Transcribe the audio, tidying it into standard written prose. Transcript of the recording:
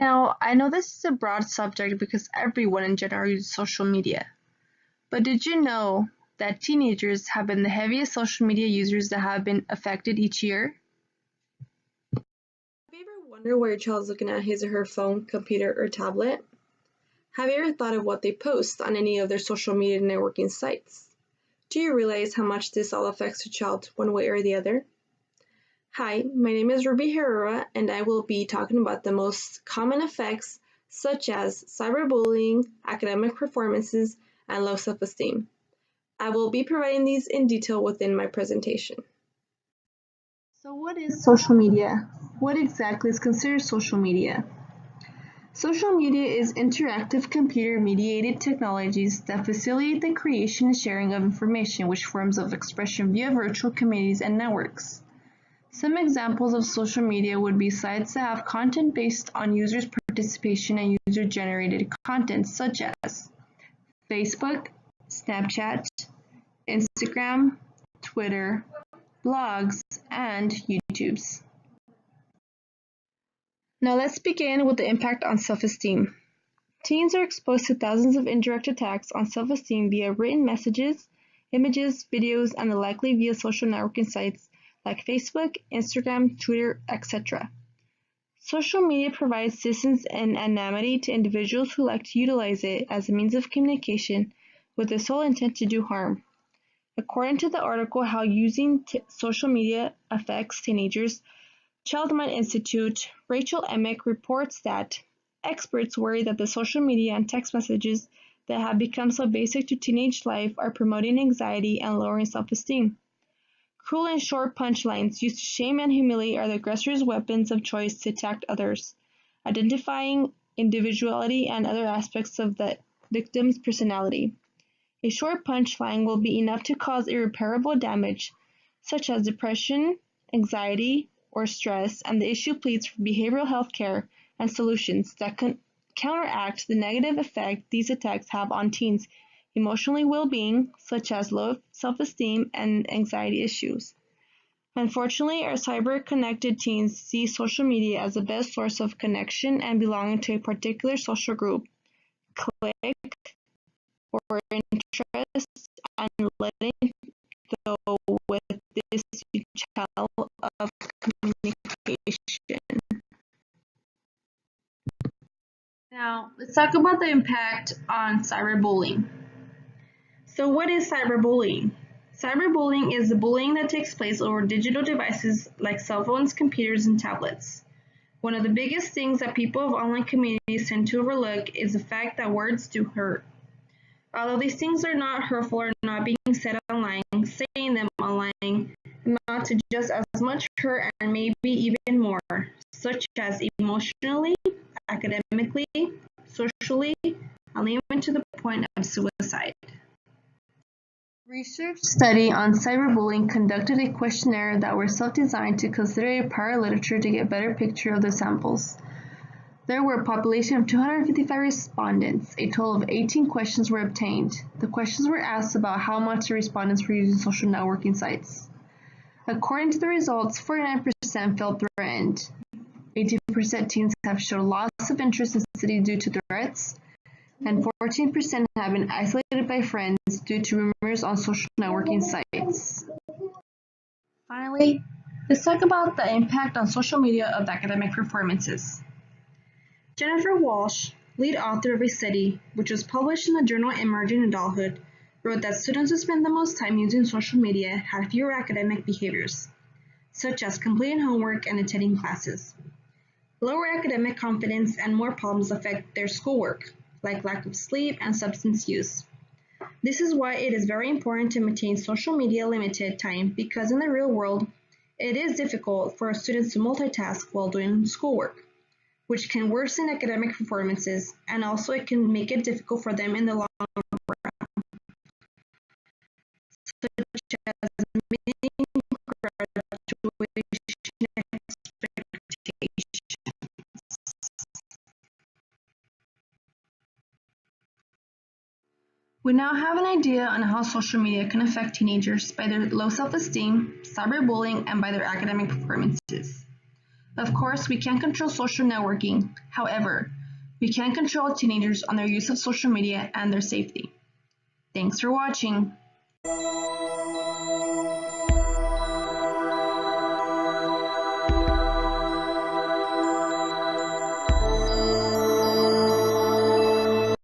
Now, I know this is a broad subject because everyone in general uses social media, but did you know that teenagers have been the heaviest social media users that have been affected each year? Have you ever wondered what your child is looking at his or her phone, computer, or tablet? Have you ever thought of what they post on any of their social media networking sites? Do you realize how much this all affects your child one way or the other? Hi, my name is Ruby Herrera, and I will be talking about the most common effects such as cyberbullying, academic performances, and low self-esteem. I will be providing these in detail within my presentation. So what is social media? What exactly is considered social media? Social media is interactive computer-mediated technologies that facilitate the creation and sharing of information, which forms of expression via virtual communities and networks. Some examples of social media would be sites that have content based on users' participation and user-generated content, such as Facebook, Snapchat, Instagram, Twitter, blogs, and YouTubes. Now let's begin with the impact on self-esteem. Teens are exposed to thousands of indirect attacks on self-esteem via written messages, images, videos, and likely via social networking sites like Facebook, Instagram, Twitter, etc. Social media provides distance and anonymity to individuals who like to utilize it as a means of communication with the sole intent to do harm. According to the article How Using Social Media Affects Teenagers, Child Mind Institute, Rachel Emick reports that experts worry that the social media and text messages that have become so basic to teenage life are promoting anxiety and lowering self-esteem. Cruel and short punchlines used to shame and humiliate are the aggressor's weapons of choice to attack others, identifying individuality and other aspects of the victim's personality. A short punchline will be enough to cause irreparable damage, such as depression, anxiety, or stress, and the issue pleads for behavioral health care and solutions that can counteract the negative effect these attacks have on teens' emotional well-being, such as low self-esteem and anxiety issues. Unfortunately, our cyber-connected teens see social media as the best source of connection and belonging to a particular social group, clique, or interest, and letting go with this channel of communication. Now, let's talk about the impact on cyberbullying. So what is cyberbullying? Cyberbullying is the bullying that takes place over digital devices like cell phones, computers, and tablets. One of the biggest things that people of online communities tend to overlook is the fact that words do hurt. Although these things are not hurtful or not being said online, saying them online amount to just as much hurt and maybe even more, such as emotionally, academically, socially, and even to the point of suicide. Research study on cyberbullying conducted a questionnaire that were self-designed to consider a prior literature to get a better picture of the samples. There were a population of 255 respondents. A total of 18 questions were obtained. The questions were asked about how much the respondents were using social networking sites. According to the results, 49% felt threatened. 18% teens have shown loss of interest in study due to threats, and 14% have been isolated by friends due to rumors on social networking sites. Finally, let's talk about the impact on social media of academic performances. Jennifer Walsh, lead author of a study which was published in the journal Emerging Adulthood, wrote that students who spend the most time using social media had fewer academic behaviors, such as completing homework and attending classes. Lower academic confidence and more problems affect their schoolwork, like lack of sleep and substance use. This is why it is very important to maintain social media limited time because in the real world, it is difficult for students to multitask while doing schoolwork, which can worsen academic performances, and also it can make it difficult for them in the long run, such as meeting graduation expectations. We now have an idea on how social media can affect teenagers by their low self-esteem, cyberbullying, and by their academic performances. Of course, we can't control social networking. However, we can control teenagers on their use of social media and their safety. Thanks for watching.